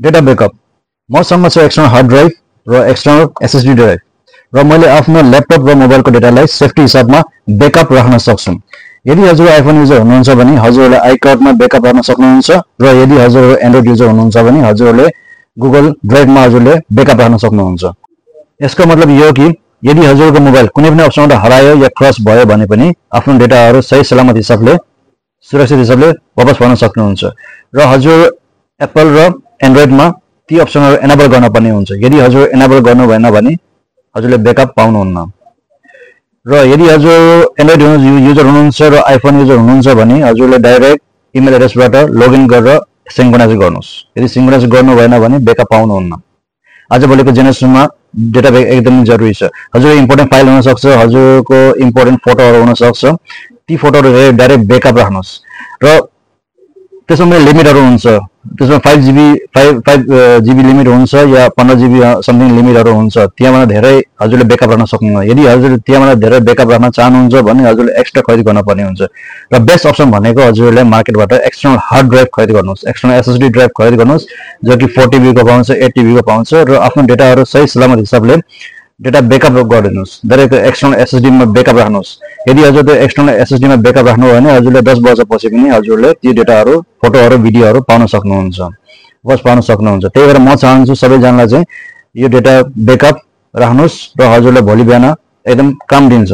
Data backup मसँग छ external hard drive र एक्सटर्नल एसएसडी ड्राइभ र मैले आफ्नो ल्यापटप र मोबाइलको डेटालाई सेफ्टी हिसाबमा ब्याकअप राख्न सक्छु। यदि हजुर आइफोन युजर हुनुहुन्छ भने हजुरले आइक्लाउडमा ब्याकअप राख्न सक्नुहुन्छ र यदि हजुर एन्ड्रोइड युजर हुनुहुन्छ भने हजुरले गुगल ड्राइभमा हजुरले ब्याकअप राख्न सक्नुहुन्छ। यसको मतलब यो कि यदि हजुरको मोबाइल कुनै पनि अप्सनबाट हरायो या क्रस भयो भने पनि आफ्नो डेटाहरू सही सलामत हिसाबले सुरक्षित हिसाबले वापस पाउन सक्नुहुन्छ र हजुर एप्पल र एन्ड्रोइडमा ती अप्सनहरू एनेबल गर्न पर्ने हुन्छ। यदि हजुर एनेबल गर्नु भएन भने हजुरले ब्याकअप पाउनुहुन्न। र यदि हजुर एन्ड्रोइड युजर हुनुहुन्छ र आइफोन युजर हुनुहुन्छ भने हजुरले डाइरेक्ट इमेल एड्रेसबाट लगइन गरेर सिंक्रोनाइज गर्नुहोस्। यदि सिंक्रोनाइज गर्नु भएन भने ब्याकअप पाउनुहुन्न। आजभोलिको जेनेरेसनमा डेटा ब्याकअप एकदमै जरुरी छ। हजुरको इम्पोर्टेन्ट फाइल हुन सक्छ, हजुरको इम्पोर्टेन्ट फोटोहरू हुन सक्छ, ती फोटोहरू डाइरेक्ट ब्याकअप राख्नुहोस् र त्यसमा लिमिटहरू हुन्छ। त्यसमा 5 GB लिमिट हुन्छ या 15 GB समथिङ लिमिटहरू हुन्छ। त्यहाँबाट धेरै हजुरले ब्याकअप राख्न सक्नुहुन्न। यदि हजुर त्यहाँबाट धेरै ब्याकअप राख्न चाहनुहुन्छ भने हजुरले एक्स्ट्रा खरिद गर्न पर्ने हुन्छ। र बेस्ट अप्सन भनेको हजुरले मार्केटबाट एक्सटर्नल हार्ड ड्राइभ खरिद गर्नुहोस्, एक्सटर्नल एसएसडी ड्राइभ खरिद गर्नुहोस् जो कि 4 TB को पाउँछ, 8 TB को पाउँछ र आफ्नो डेटाहरू सही सलामत हिसाबले डेटा ब्याकअप गरिदिनुहोस्। डाइरेक्ट एक्सटर्नल एसएसडी मा ब्याकअप राख्नुहोस्। यदि हजुर त्यो एक्सटर्नल एसएसडी मा ब्याकअप राख्नु भयो भने हजुरले 10 वर्षपछि पनि हजुरले ती डेटाहरू, फोटोहरू, भिडियोहरू पाउन सक्नुहुन्छ, वापस पाउन सक्नुहुन्छ। त्यही भएर म चाहन्छु सबैजनालाई चाहिँ यो डेटा ब्याकअप राख्नुहोस् र हजुरले भोलि बिहान एकदम काम दिन्छ।